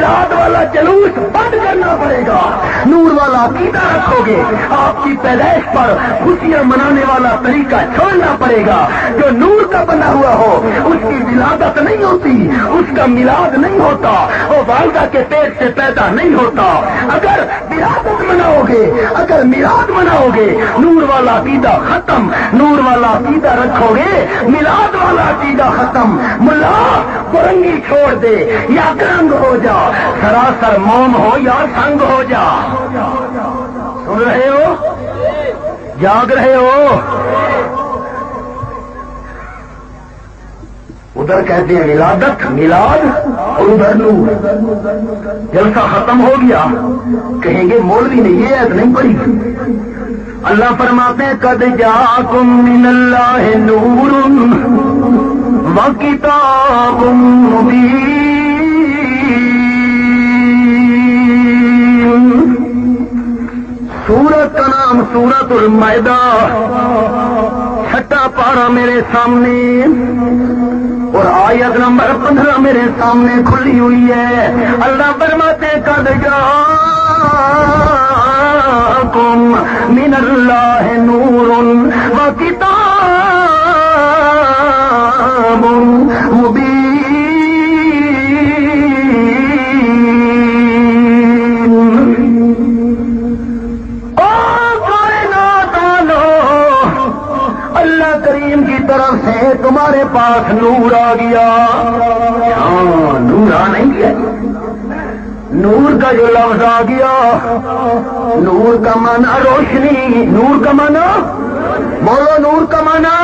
میلاد والا جلوس بند کرنا پڑے گا، نور والا عقیدہ رکھو گے، آپ کی پیدائش پر خوشیاں منانے والا طریقہ چھوڑنا پڑے گا۔ جو نور کا بنا ہوا ہو اس کی ولادت نہیں ہوتی، اس کا میلاد نہیں ہوتا، وہ والدہ کے پیٹ سے پیدا نہیں ہوتا۔ اگر ولادت مناؤ گے، اگر میلاد مناؤ گے، نور والا عقیدہ ختم، نور والا عقیدہ رکھو گے، میلاد والا عقیدہ ختم۔ ملا برنگی چھوڑ دے یا گرنگ ہو جا، سراسر موم ہو یا سنگ ہو جا۔ سن رہے ہو؟ جاگ رہے ہو؟ ادھر کہتے ہیں ولادت میلاد اور ادھر نور۔ جلسہ ختم ہو گیا کہیں گے مولوی نے یہ عید نہیں پڑھی۔ اللہ فرماتے ہیں قد جاءکم من اللہ نور وکتاب مبین۔ سورت کا نام سورت المائدہ، چھٹا پارہ میرے سامنے اور آیت نمبر 15 میرے سامنے کھلی ہوئی ہے۔ اللہ فرماتے ہیں قد جاءکم من اللہ نور وکتاب مبین۔ اللہ کریم کی طرف سے تمہارے پاس نور آ گیا۔ ہاں نور آ نہیں ہے، نور کا جو لفظ آ گیا، نور کا معنی روشنی، نور کا معنی بولو، نور کا معنی۔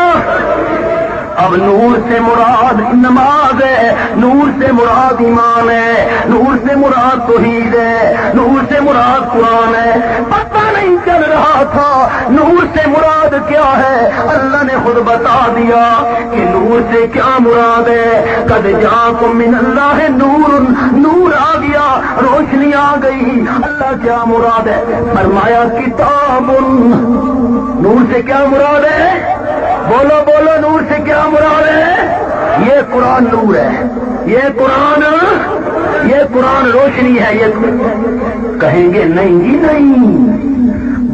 اب نور سے مراد نماز ہے، نور سے مراد ایمان ہے، نور سے مراد توحید ہے، نور سے مراد قرآن ہے۔ پتہ نہیں چل رہا تھا نور سے مراد کیا ہے، اللہ نے خود بتا دیا کہ نور سے کیا مراد ہے۔ قد جاءکم من اللہ نور، نور آ گیا، روشنی آ گئی۔ اللہ کیا مراد ہے؟ فرمایا کتاب۔ نور سے کیا مراد ہے؟ بولو بولو، نور سے کیا مراد ہے؟ یہ قرآن نور ہے، یہ قرآن روشنی ہے۔ یہ کہیں گے نہیں جی نہیں،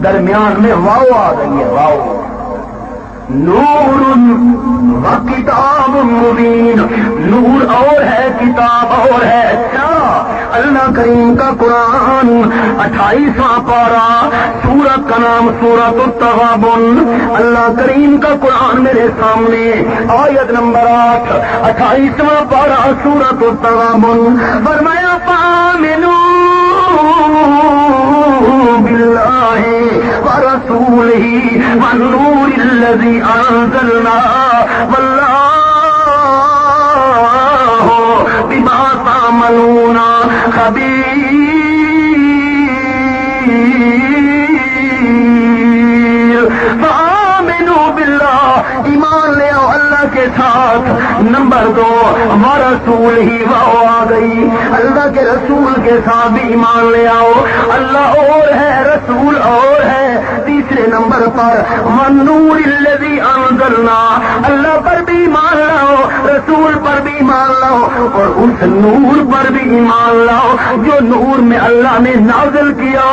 درمیان میں واو آ گئی ہے، واو۔ نور و کتاب مبین، نور اور ہے، کتاب اور ہے۔ اچھا، اللہ کریم کا قرآن 28واں پارہ، سورت کا نام سورت التغابن۔ اللہ کریم کا قرآن میرے سامنے، آیت نمبر 8، 28واں پارہ سورت التغابن۔ فرمایا فآمنوا باللہ ورسولہ والنور الذی انزلنا واللہ بما تعملون خبیر۔ فآمنوا باللہ، ایمان لے آؤ اللہ کے ساتھ۔ نمبر 2 ورسول ہی، وہ آ گئی، اللہ کے رسول کے ساتھ بھی ایمان لے آؤ۔ اللہ اور ہے، رسول اور ہے۔ تیسرے نمبر پر والنور الذی انزلنا، اللہ پر بھی ایمان لاؤ، رسول پر بھی ایمان لاؤ، اور اس نور پر بھی ایمان لاؤ جو نور میں اللہ نے نازل کیا۔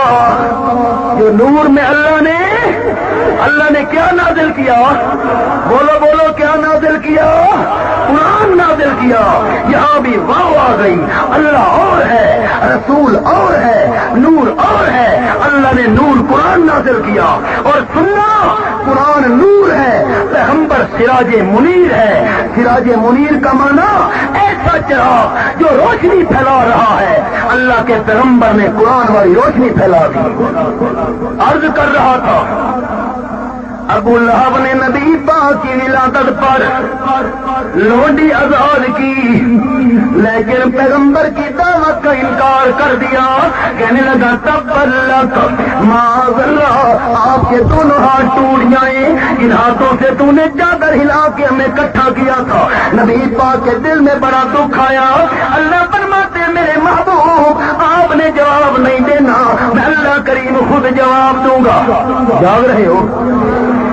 جو نور میں اللہ نے کیا نازل کیا؟ بولو بولو، کیا نازل کیا؟ قرآن نازل کیا۔ یہاں بھی واو آ گئی، اللہ اور ہے، رسول اور ہے، نور اور ہے۔ اللہ نے نور قرآن نازل کیا، اور سننا قرآن نور ہے، پیغمبر سراج منیر ہے۔ سراج منیر کا معنی ایسا چراغ جو روشنی پھیلا رہا ہے۔ اللہ کے پیغمبر نے قرآن والی روشنی پھیلا دی۔ عرض کر رہا تھا ابو لہب نے نبی پاک کی ولادت پر لونڈی آزاد کی، لیکن پیغمبر کی دعوت کا انکار کر دیا۔ کہنے لگا تبلک معاذ اللہ، آپ کے دونوں ہاتھ ٹوٹ جائیں، ان ہاتھوں سے تو نے چادر ہلا کے ہمیں اکٹھا کیا تھا۔ نبی پاک کے دل میں بڑا دکھ آیا۔ اللہ فرماتے میرے محبوب آپ نے جواب نہیں دینا، میں اللہ کریم خود جواب دوں گا۔ جاگ رہے ہو؟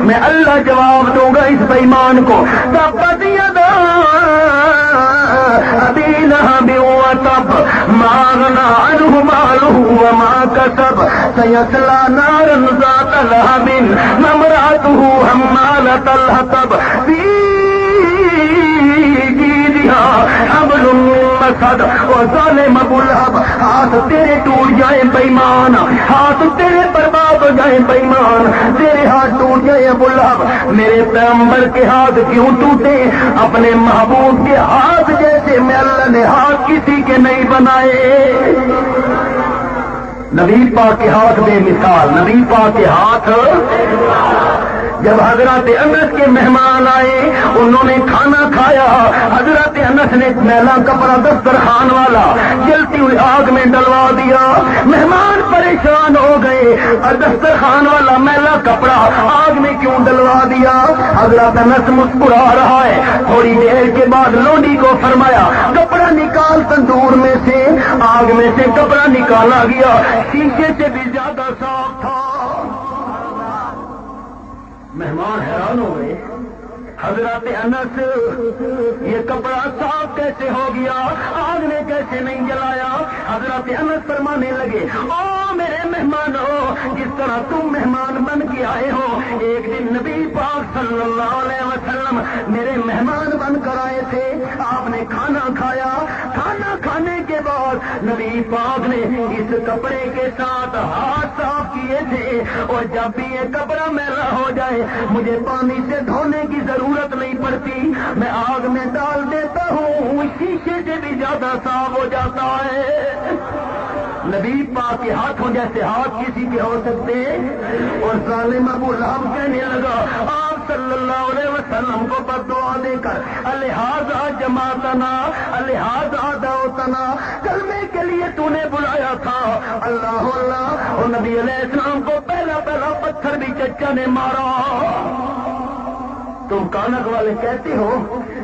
میں اللہ جواب دوں گا اس بے ایمان کو۔ تبت یدا ابی لہب وتب ما اغنى عنه ماله وما كسب سيصلى نارا ذات لهب وامرأته حمالة الحطب في جيدها حبل من مسد وظالم ابو لہب ہاتھ تیرے ٹوٹ جائیں بےمان، ہاتھ تیرے برباد ہو جائیں بےمان، تیرے ہاتھ ٹوٹ جائیں ابو لہب۔ میرے پیغمبر کے ہاتھ کیوں ٹوٹے؟ اپنے محبوب کے ہاتھ جیسے میں اللہ نے ہاتھ کسی کے نہیں بنائے۔ نبی پاک کے ہاتھ بے مثال، نبی پاک کے ہاتھ۔ جب حضرت انس کے مہمان آئے، انہوں نے کھانا کھایا، حضرت انس نے میلا کپڑا دسترخوان والا جلتی ہوئی آگ میں ڈلوا دیا۔ مہمان پریشان ہو گئے، اور دسترخوان والا میلا کپڑا آگ میں کیوں ڈلوا دیا؟ حضرت انس مسکرا رہا ہے۔ تھوڑی دیر کے بعد لونڈی کو فرمایا کپڑا نکال تندور میں سے، آگ میں سے کپڑا نکالا گیا، شیشے سے بھی زیادہ صاف تھا۔ مہمان حیران ہو گئے، حضرت انس یہ کپڑا صاف کیسے ہو گیا؟ آگ نے کیسے نہیں جلایا؟ حضرت انس فرمانے لگے او میرے مہمانوں، جس طرح تم مہمان بن کے آئے ہو، ایک دن نبی پاک صلی اللہ علیہ وسلم میرے مہمان بن کر آئے تھے، آپ نے کھانا کھایا، کھانا کھانے کے بعد نبی پاک نے اس کپڑے کے ساتھ ہاتھ صاف کیے تھے، اور جب بھی یہ کپڑا میلا ہو جائے مجھے پانی سے دھونے کی ضرورت نہیں پڑتی، میں آگ میں ڈال دیتا ہوں، شیشے سے بھی زیادہ صاف ہو جاتا ہے۔ نبی پاک کے ہاتھوں جیسے ہاتھ کسی کے ہو سکتے؟ اور ظالم ابو لہب کہنے لگا آپ صلی اللہ علیہ وسلم کو بددعا دے کر الہذا جماعتنا الہذا دعوتنا، کلمے کے لیے تو نے بلایا تھا، اللہ اللہ۔ اور نبی علیہ السلام کو پہلا پتھر بھی چچا نے مارا۔ تم کانک والے کہتے ہو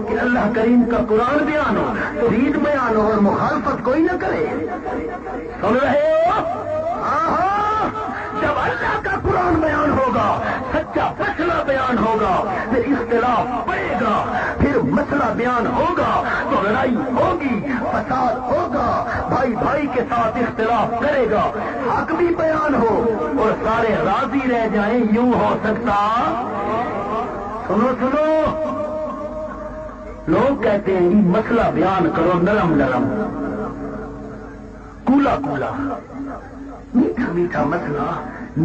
کہ اللہ کریم کا قرآن بیان ہو، توحید بیان ہو اور مخالفت کوئی نہ کرے، سن رہے ہو؟ جب اللہ کا قرآن بیان ہوگا، سچا مسئلہ بیان ہوگا، پھر اختلاف بڑھے گا، پھر مسئلہ بیان ہوگا تو لڑائی ہوگی، فساد ہوگا، بھائی بھائی کے ساتھ اختلاف کرے گا، حق بھی بیان ہو اور سارے راضی رہ جائیں، یوں ہو سکتا؟ سنو سنو، لوگ کہتے ہیں مسئلہ بیان کرو نرم نرم، کولا کولا، میٹھا میٹھا مسئلہ،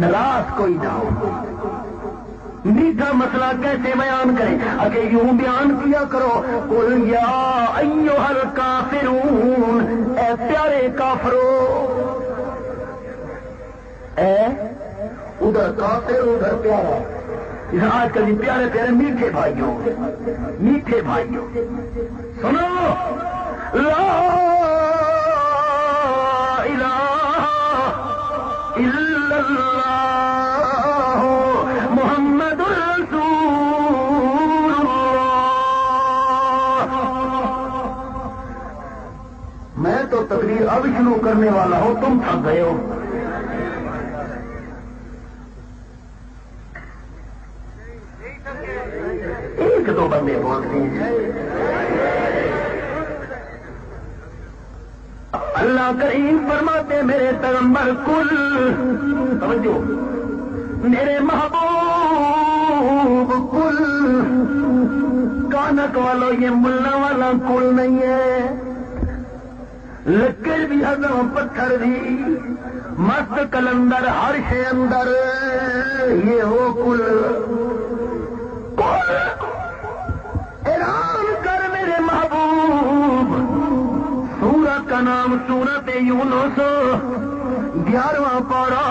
ناراض کوئی نہ ہو۔ میٹھا مسئلہ کیسے بیان کریں؟ اگر یوں بیان کیا کرو قل یا ایھا الکافرون، اے پیارے کافرو، اے ادھر کافر ادھر پیارا۔ آج کل پیارے پیارے میٹھے بھائیوں، میٹھے بھائیوں سنو، لا الہ الا اللہ محمد رسول اللہ۔ میں تو تقریر اب شروع کرنے والا ہوں، تم تھک گئے ہو۔ ایک دو بندے بولتے ہیں۔ اللہ کریم فرماتے میرے پیغمبر کل، سمجھو میرے محبوب کل، کانک والو یہ ملا والا کل نہیں ہے، لکڑ بھی ہزم پتھر بھی مست کلندر ہر شے اندر، یہ ہو کل۔ اعلان کر میرے محبوب، سورت کا نام سورت یونس، 11واں پارہ،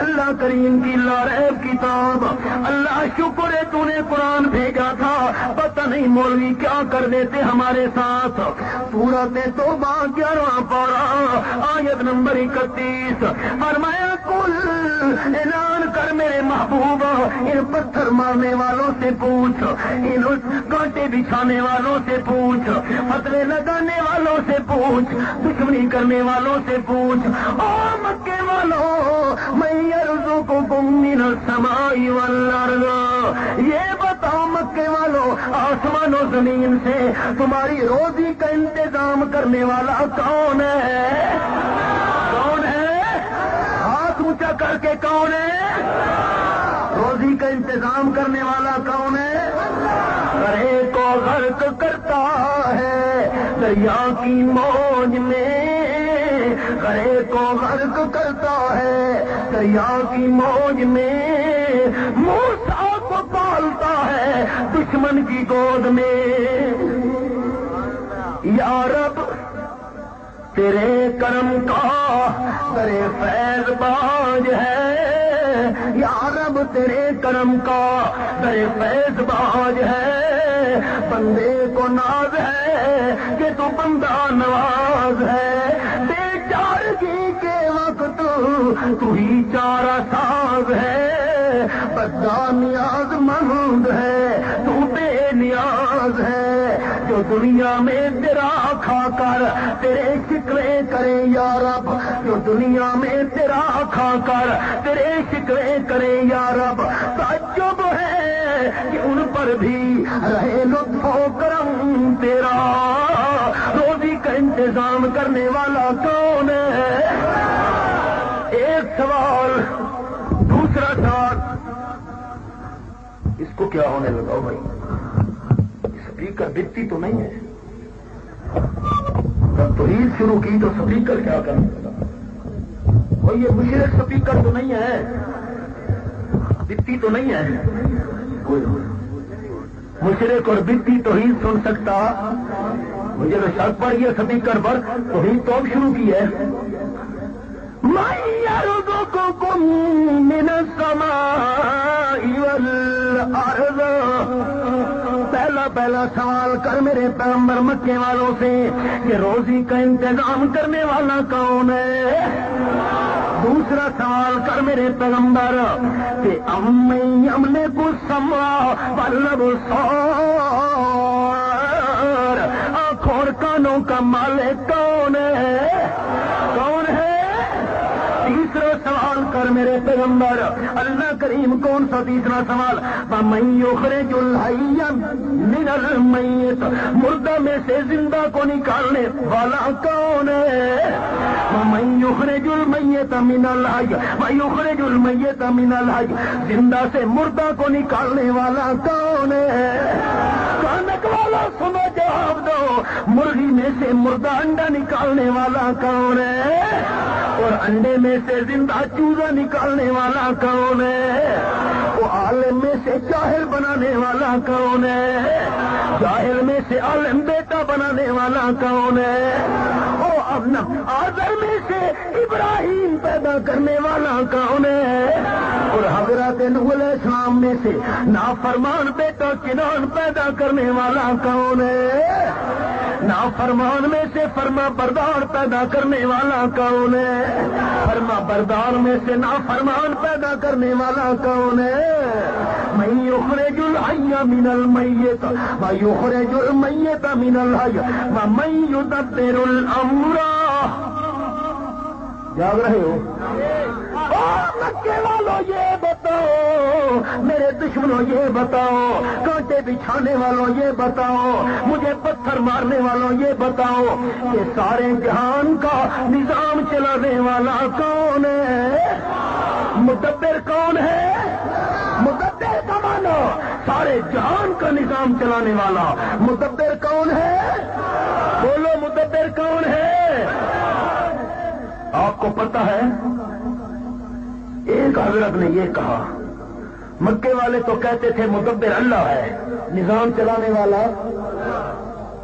اللہ کریم کی لاریب کتاب۔ اللہ شکر ہے تو نے قرآن بھیجا تھا، پتہ نہیں مولوی کیا کر دیتے ہمارے ساتھ۔ سورت توبہ 11واں پارہ آیت نمبر 31، فرمایا کل، اعلان کر میرے محبوب، ان پتھر مارنے والوں سے پوچھ، ان کانٹے بچھانے والوں سے پوچھ، فتوے لگانے والوں سے پوچھ، دشمنی کرنے والوں سے پوچھ، او مکے والوں، میں یرزقکم من السماء والارض، یہ بتاؤ مکے والوں والوں آسمان و زمین سے تمہاری روزی کا انتظام کرنے والا کون ہے؟ کون ہے؟ ہاتھ اونچا کر کے کون ہے؟ روزی کا انتظام کرنے والا کون ہے؟ کرے کو غرق کرتا ہے دریا کی موج میں، کرے کو غرق کرتا ہے دریا کی موج میں، موسیٰ کو پالتا ہے دشمن کی گود میں۔ یا رب تیرے کرم کا تیرے فیض باز ہے، یا رب تیرے کرم کا تیرے فیض باز ہے، بندے کو ناز ہے کہ تو بندہ نواز ہے، بے چارگی کے وقت تو ہی چارہ ساز ہے، بندہ نیاز مند ہے تو بے نیاز ہے، جو دنیا میں تیرا کھا کر تیرے شکوے کرے یا رب، جو دنیا میں تیرا کھا کر تیرے شکوے کرے یا رب، تعجب ہے کہ ان پر بھی رہے لطف و کرم تیرا، روزی کا انتظام کرنے والا کون ہے؟ ایک سوال، دوسرا سوال، اس کو کیا ہونے لگا بھائی؟ اسپیکر بکتی تو نہیں ہے، جب توحید شروع کی تو اسپیکر کیا کرنے لگا؟ وہ یہ مشرک اسپیکر تو نہیں ہے، بکتی تو نہیں ہے، کوئی مشرک اور بکتی توحید سن سکتا؟ مجھے تو شک پڑ گیا اسپیکر پر، توحید تو اب شروع کی ہے۔ مَن يَرْزُقُكُم مِّنَ السَّمَاءِ وَالْأَرْضِ، پہلا سوال کر میرے پیغمبر مکے والوں سے کہ روزی کا انتظام کرنے والا کون ہے؟ دوسرا سوال کر میرے پیغمبر کہ اَمَّن يَمْلِكُ السَّمْعَ وَالْأَبْصَارَ، آنکھوں اور کانوں کا مالک کون ہے؟ کون ہے؟ تیسرا سوال کر میرے پیغمبر اللہ کریم، کون سا تیسرا سوال؟ وَمَن يُخْرِجُ الْحَيَّ مِنَ الْمَيِّتِ، مردہ میں سے زندہ کو نکالنے والا کون ہے؟ وَمَن يُخْرِجُ الْمَيِّتَ مِنَ الْحَيِّ وَيُخْرِجُ الْمَيِّتَ مِنَ الْحَيِّ، زندہ سے مردہ کو نکالنے والا کون ہے؟ کانک والا سنو جواب دو، مرغی میں سے مردہ انڈا نکالنے والا کون ہے؟ اور انڈے میں سے زندہ چوزا نکالنے والا کون ہے؟ وہ عالم میں سے جاہل بنانے والا کون ہے؟ جاہل میں سے عالم بیٹا بنانے والا کون ہے؟ وہ آزر میں سے ابراہیم پیدا کرنے والا کون ہے؟ اور حضرت نوح علیہ السلام میں سے نافرمان بیٹا کنان پیدا کرنے والا کون ہے؟ نافرمان میں سے فرما بردار پیدا کرنے والا کون ہے؟ فرما بردار میں سے نافرمان پیدا کرنے والا کون ہے؟ من یخرج الحی من المیت ویخرج المیت من الحی ومن یدبر الامر۔ جاگ رہے ہو؟ مکے والوں یہ بتاؤ، میرے دشمنوں یہ بتاؤ، کانٹے بچھانے والوں یہ بتاؤ، مجھے پتھر مارنے والوں یہ بتاؤ کہ سارے جہان کا نظام چلانے والا کون ہے؟ مدبر کون ہے؟ مدبر کا معنی سارے جہان کا نظام چلانے والا مدبر کون ہے؟ بولو مدبر کون ہے؟ آپ کو پتا ہے ایک حضرت نے یہ کہا، مکے والے تو کہتے تھے مدبر اللہ ہے، نظام چلانے والا۔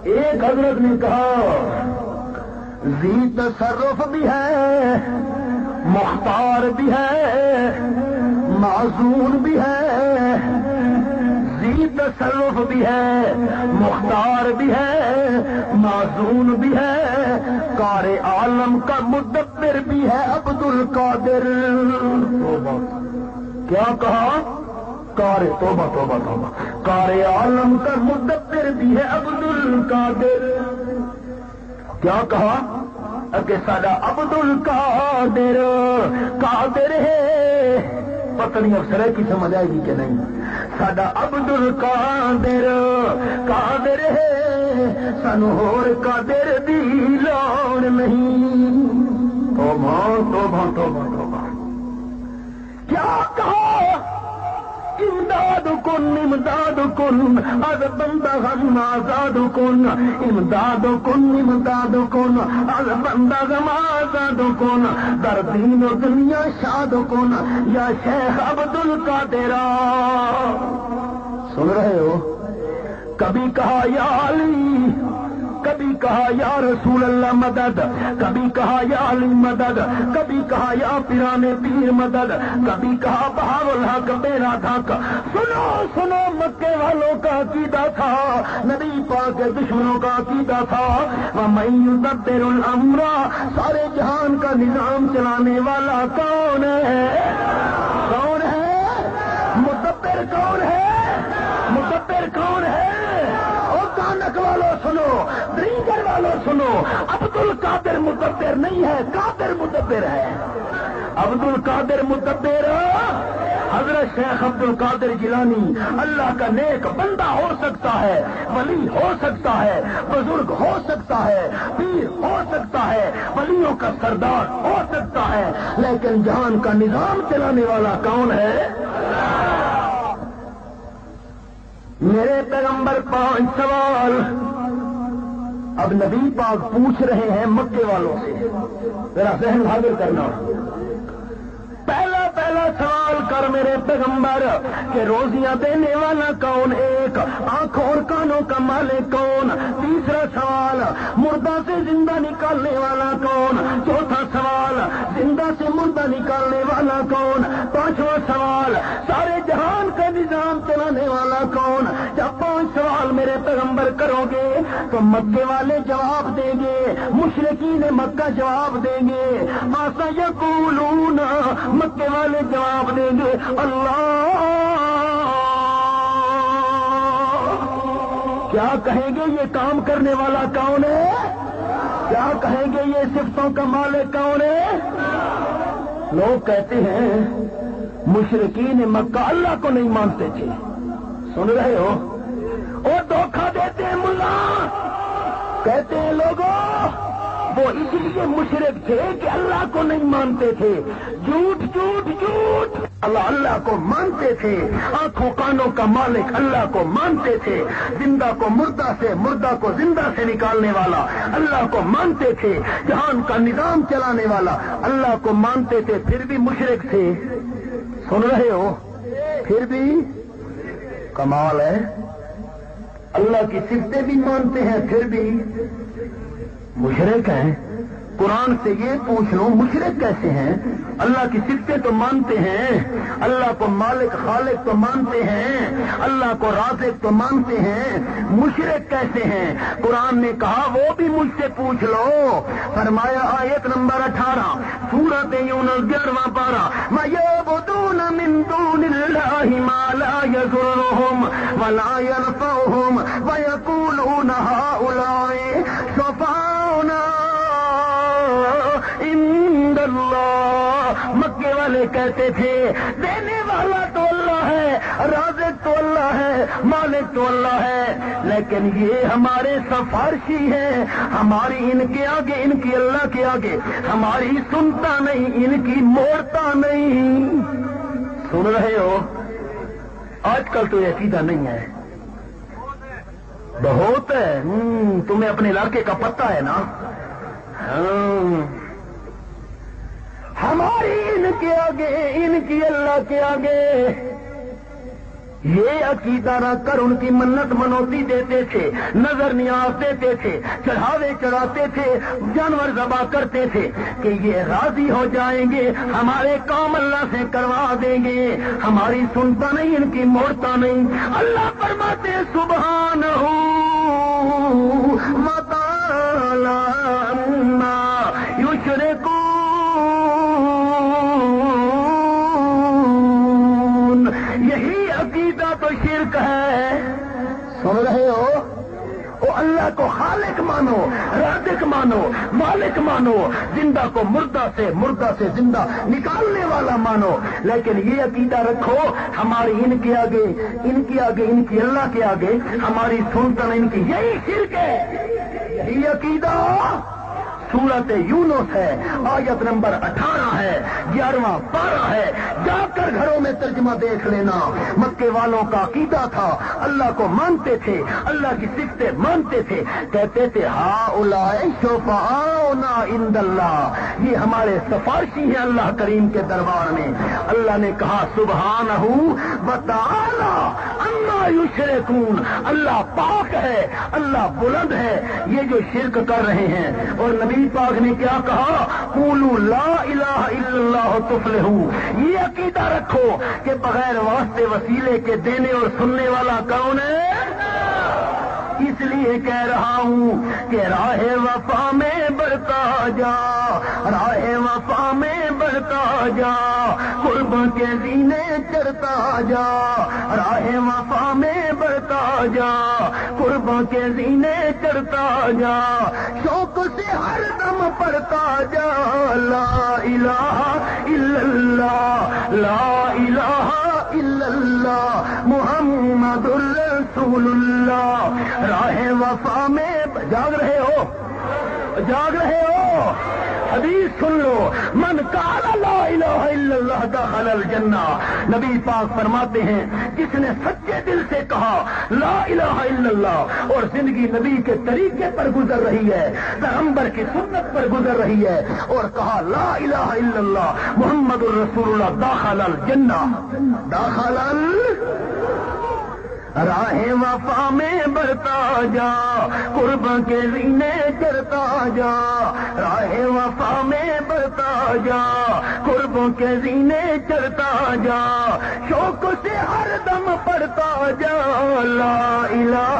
ایک حضرت نے کہا ذی تصرف بھی ہے، مختار بھی ہے، معزون بھی ہے، ذی تصرف بھی ہے، مختار بھی ہے، معزون بھی ہے، کار عالم کا مدبر بھی ہے عبد القادر۔ کیا کہا؟ کار توبہ توبہ توبہ، کار عالم کا مدبر بھی ہے عبد القادر۔ کیا کہا؟ کہ ساڈا عبد القادر قادر ہے، پتہ نہیں افسر کی سمجھ آئے گی کہ نہیں، ساڈا عبدل قادر قادر ہے، سانو ہور قادر دی لوڑ نہیں۔ توبہ توبہ توبہ توبہ، کیا کہا؟ امداد کن امداد کن از بندہ غم آزاد کن، امداد کن امداد کن از بندہ غم آزاد کن، در دین و دنیا شاد کن یا شیخ عبدالقادر۔ سن رہے ہو؟ کبھی کہا یا علی، کبھی کہا یا رسول اللہ مدد، کبھی کہا یا علی مدد، کبھی کہا یا پیران پیر مدد، کبھی کہا بہار الحق میرا حق۔ سنو سنو، مکے والوں کا عقیدہ تھا، نبی پاک کے دشمنوں کا عقیدہ تھا وَمَن يُدَبِّرُ الْأَمْرَ، سارے جہان کا نظام چلانے والا کون ہے؟ کون ہے مدبر؟ کون ہے مدبر؟ کون ہے؟ کانک والوں سنو، ڈرینگر والوں سنو، عبدالقادر مدبر نہیں ہے، قادر مدبر ہے۔ عبدالقادر مدبر حضرت شیخ عبدالقادر جیلانی اللہ کا نیک بندہ ہو سکتا ہے، ولی ہو سکتا ہے، بزرگ ہو سکتا ہے، پیر ہو سکتا ہے، ولیوں کا سردار ہو سکتا ہے، لیکن جہان کا نظام چلانے والا کون ہے؟ میرے پیغمبر 5 سوال اب نبی پاک پوچھ رہے ہیں مکے والوں سے، ذرا ذہن حاضر کرنا۔ پہلا سوال کر میرے پیغمبر کہ روزیاں دینے والا کون؟ ایک، آنکھوں اور کانوں کا مالک کون؟ تیسرا سوال، مردہ سے زندہ نکالنے والا کون؟ چوتھا سوال، زندہ سے مردہ نکالنے والا کون؟ پانچواں سوال، سارے جہان کا نظام چلانے والا کون؟ جب 5 سوال میرے پیغمبر کرو گے تو مکے والے جواب دیں گے، مشرکین مکہ جواب دیں گے، مَا یقولون، مکے والے جواب دیں گے اللہ۔ کیا کہیں گے؟ یہ کام کرنے والا کون ہے؟ کیا کہیں گے؟ یہ صفتوں کا مالک کون ہے؟ لوگ کہتے ہیں مشرکین مکہ اللہ کو نہیں مانتے تھے، سن رہے ہو؟ اور دھوکہ دیتے ہیں ملا، کہتے ہیں لوگوں وہ اس لیے مشرک تھے کہ اللہ کو نہیں مانتے تھے۔ جھوٹ جھوٹ جھوٹ، اللہ کو مانتے تھے، آنکھوں کانوں کا مالک اللہ کو مانتے تھے، زندہ کو مردہ سے، مردہ کو زندہ سے نکالنے والا اللہ کو مانتے تھے، جہان کا نظام چلانے والا اللہ کو مانتے تھے، پھر بھی مشرک تھے۔ سن رہے ہو؟ پھر بھی کمال ہے، اللہ کی صفتیں بھی مانتے ہیں پھر بھی مشرک ہیں۔ قرآن سے یہ پوچھ لو مشرک کیسے ہیں؟ اللہ کی صفتیں تو مانتے ہیں، اللہ کو مالک خالق تو مانتے ہیں، اللہ کو رازق تو مانتے ہیں، مشرک کیسے ہیں؟ قرآن نے کہا وہ بھی مجھ سے پوچھ لو، فرمایا آیت نمبر 18 سورۃ یونس 11واں پارہ، مَا یعبدون من دون اللہ ما لا یضرهم ولا ينفعهم ویقولون هؤلاء شفعاؤنا عند اللہ۔ مکے والے کہتے تھے دینے والا تو اللہ ہے، رازق تو اللہ ہے، مالک تو اللہ ہے، لیکن یہ ہمارے سفارشی ہیں، ہماری ان کے آگے، ان کی اللہ کے آگے ہماری سنتا نہیں، ان کی موڑتا نہیں۔ سن رہے ہو؟ آج کل تو یہ عقیدہ نہیں ہے، بہت ہے۔ تمہیں اپنے علاقے کا پتہ ہے نا؟ ہماری ان کے آگے، ان کی اللہ کے آگے یہ عقیدہ نہ کر، ان کی منت منوتی دیتے تھے، نظر نیاز دیتے تھے، چڑھاوے چڑھاتے تھے، جانور ذبح کرتے تھے کہ یہ راضی ہو جائیں گے، ہمارے کام اللہ سے کروا دیں گے، ہماری سنتا نہیں، ان کی موڑتا نہیں۔ اللہ فرماتے ہیں سبحانہ وتعالی عما یشرکون، یہی عقیدہ تو شرک ہے۔ سن رہے ہو؟ وہ اللہ کو خالق مانو، رازق مانو، مالک مانو، زندہ کو مردہ سے زندہ نکالنے والا مانو، لیکن یہ عقیدہ رکھو ہماری ان کے آگے ان کی اللہ کے آگے ہماری سنتن ان کی، یہی شرک ہے، یہی عقیدہ سورت یونس ہے، آیت نمبر 18 ہے، 11واں پارہ ہے، جا کر گھروں میں ترجمہ دیکھ لینا۔ مکے والوں کا عقیدہ تھا، اللہ کو مانتے تھے، اللہ کی صفتیں مانتے تھے، کہتے تھے ہؤلاء شفعاؤنا عند اللہ، یہ ہمارے سفارشی ہیں اللہ کریم کے دربار میں۔ اللہ نے کہا سبحانہ وتعالی عما یشرکون، اللہ پاک ہے، اللہ بلند ہے یہ جو شرک کر رہے ہیں۔ اور نبی پاک نے کیا کہا؟ قولوا لا الہ الا اللہ تفلحوا، یہ عقیدہ رکھو کہ بغیر واسطے وسیلے کے دینے اور سننے والا کون ہے؟ اس لیے کہہ رہا ہوں کہ راہ وفا میں بڑھتا جا، راہ وفا میں بڑھتا جا، قرب کے زینے چڑھتا جا، راہ وفا میں بڑھتا جا، قرب کے زینے چڑھتا جا، شوق سے ہر دم پڑھتا جا، لا الہ الا اللہ، لا الہ الا اللہ محمد رسول اللہ۔ راہ وفا میں جاگ رہے ہو حدیث سن لو، من قال لا الہ الا اللہ دخل الجنہ، نبی پاک فرماتے ہیں جس نے سچے دل سے کہا لا الہ الا اللہ اور زندگی نبی کے طریقے پر گزر رہی ہے، پیغمبر کی سنت پر گزر رہی ہے، اور کہا لا الہ الا اللہ محمد الرسول اللہ، دخل الجنہ، راہ وفا میں بڑھتا جا، قرب کے زینے چڑھتا جا، راہ وفا میں بڑھتا جا، قرب کے زینے چڑھتا جا، شوق سے ہر دم پڑھتا جا، لا الہ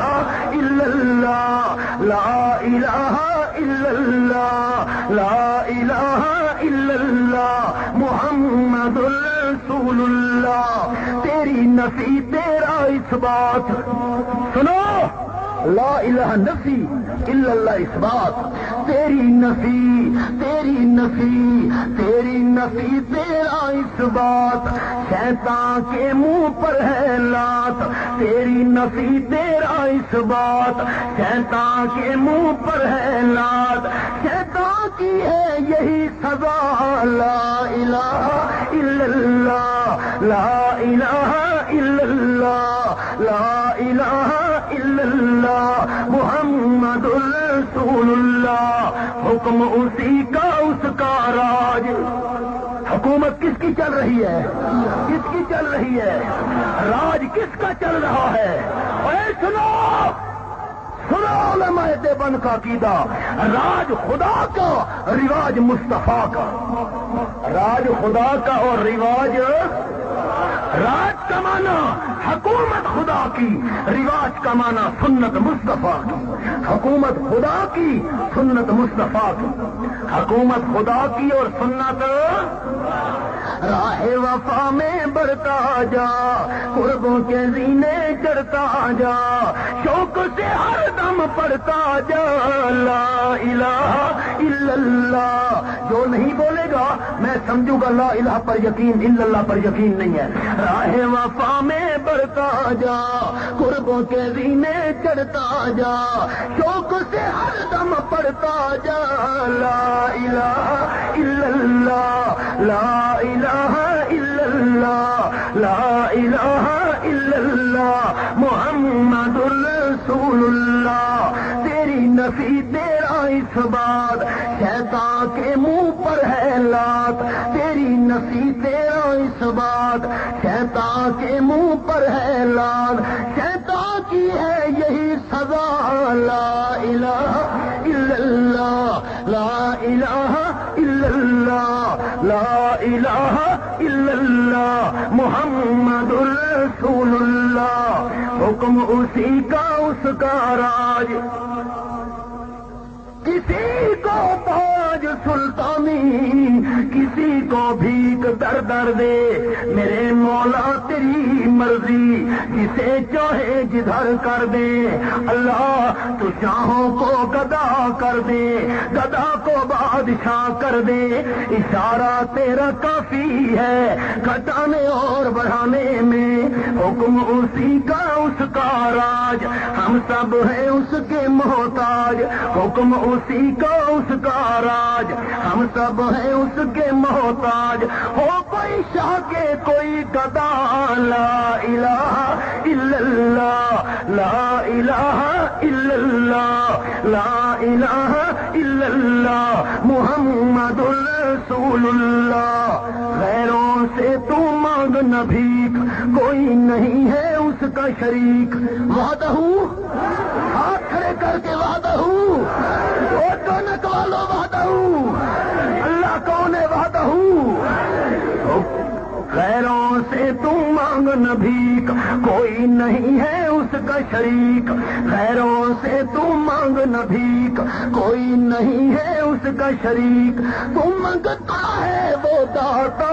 الا اللہ، لا الہ الا اللہ، لا الہ الا اللہ محمد رسول اللہ۔ تیری نفی تیرا اس بات سنو، لا الہ نفی الا اللہ اس بات، تیری نفی تیرا اس بات، شیطان کے منہ پر ہے لات، تیری نفی تیرا اس بات، شیطان کے منہ پر ہے لات، شیطان کی ہے یہی سزا، لا الہ الا اللہ، لا الہ الا اللہ، لا الہ الا اللہ محمد رسول اللہ۔ حکم اسی کا اس کا راج، حکومت کس کی چل رہی ہے؟ کس کی چل رہی ہے؟ راج کس کا چل رہا ہے؟ اے سنو علماء دیوبند کا عقیدہ، راج خدا کا، رواج مصطفیٰ کا، راج خدا کا اور رواج، راج کا معنی حکومت خدا کی، رواج کا معنی سنت مصطفیٰ کی، حکومت خدا کی، سنت مصطفیٰ کی، حکومت خدا کی اور سنت۔ راہ وفا میں بڑھتا جا، قربوں کے زینے چڑھتا جا، شوق سے ہر دم پڑھتا جا، لا الہ الا اللہ۔ جو نہیں بولے گا میں سمجھوں گا لا الہ پر یقین، الا اللہ پر یقین نہیں ہے۔ راہ وفا میں بڑھتا جا، قربوں کے زینے چڑھتا جا، شوق سے ہر دم پڑھتا جا، لا الہ الا اللہ، لا الہ الا اللہ، لا الہ الا اللہ محمد رسول اللہ۔ تیری نفی تیرا اس بات، شیطان کے منہ پر ہے لات، تیری نفی تیرا اس بات، شیطان کے منہ پر ہے لات، شیطان کی ہے یہی سزا، لا الہ الا اللہ، لا الہ الا اللہ، لا الہ الا اللہ محمد رسول اللہ۔ حکم اسی کا اس کا راج، کسی کو تاج سلطانی، کسی کو بھیک در در دے، میرے مولا تیری مرضی، جسے چاہے جدھر کر دے۔ اللہ تو شاہوں کو گدا کر دے، گدا کو بادشاہ کر دے، اشارہ تیرا کافی ہے گھٹانے اور بڑھانے میں، حکم اسی کا اس کا راج، ہم سب ہیں اس کے محتاج، حکم اسی کا اس کا راج، ہم سب ہیں اس کے محتاج، ہو کوئی شاہ کے کوئی گدا، لا الہ الا اللہ، لا الہ الا اللہ، لا الہ الا اللہ، محمد رسول اللہ۔ غیروں سے تو مانگ نہ بھیک، کوئی نہیں ہے اس کا شریک، وعدہ ہاتھ کھڑے کر کے وعدہ اور کونک والو وعدہ، اللہ کون ہے وعدہ۔ غیروں سے تم مانگ نہ بھیک، کوئی نہیں ہے اس کا شریک، غیروں سے تم مانگ نہ بھیک، کوئی نہیں ہے اس کا شریک، تم منگتا ہے وہ داتا،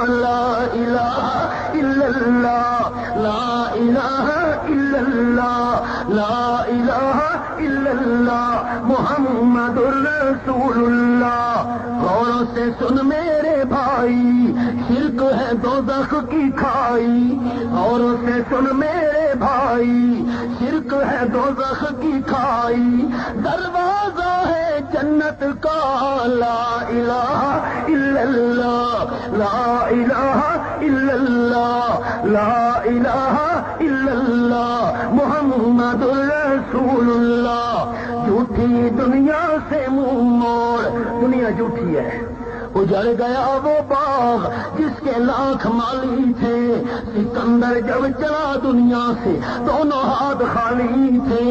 لا الہ الا اللہ، لا الہ الا اللہ، لا الہ الا اللہ، محمد الرسول اللہ۔ غور سے سن میرے بھائی، شرک ہے دوزخ کی کھائی، اور سے سن میرے بھائی، شرک ہے دوزخ کی کھائی، دروازہ ہے جنت کا، لا الہ الا اللہ، لا الہ الا اللہ، لا الہ الا اللہ، محمد رسول اللہ۔ جھوٹی دنیا سے منہ موڑ، دنیا جھوٹی ہے، اجڑ گیا وہ باغ جس کے لاکھ مالی تھے، سکندر جب چلا دنیا سے دونوں ہاتھ خالی تھے،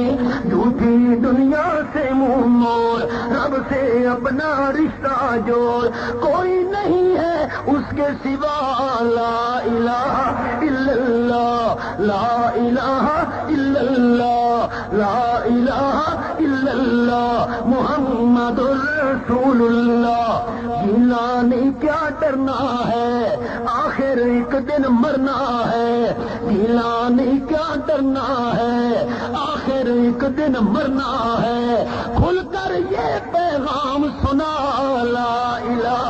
جھوٹی دنیا سے منہ موڑ، رب سے اپنا رشتہ جوڑ، کوئی نہیں ہے اس کے سوا، لا الہ الا اللہ، لا الہ الا اللہ، لا الہ الا اللہ، محمد رسول اللہ۔ جیلانی کیا ڈرنا ہے، آخر ایک دن مرنا ہے، جیلانی کیا ڈرنا ہے، آخر ایک دن مرنا ہے، کھل کر یہ پیغام سنا، لا الہ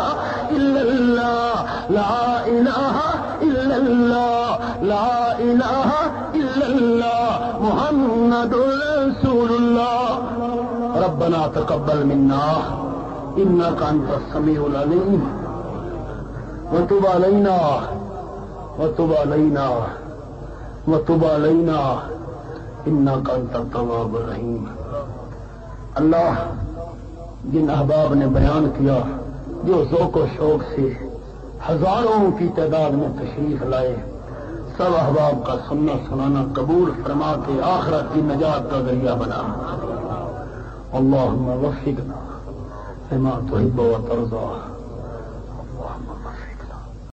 الا اللہ، لا الہ الا اللہ، لا الہ الا اللہ، محمد رسول اللہ۔ ربنا تقبل منا انك انت السميع العليم وتب علينا وتب علينا وتب علينا انك انت التواب الرحيم۔ اللہ جن احباب نے بیان کیا، جو ذوق و شوق سے ہزاروں کی تعداد میں تشریف لائے، سب احباب کا سننا سنانا قبول فرما کے آخرت کی نجات کا ذریعہ بنا۔ اللہم وفقنا لما تحب وترضى۔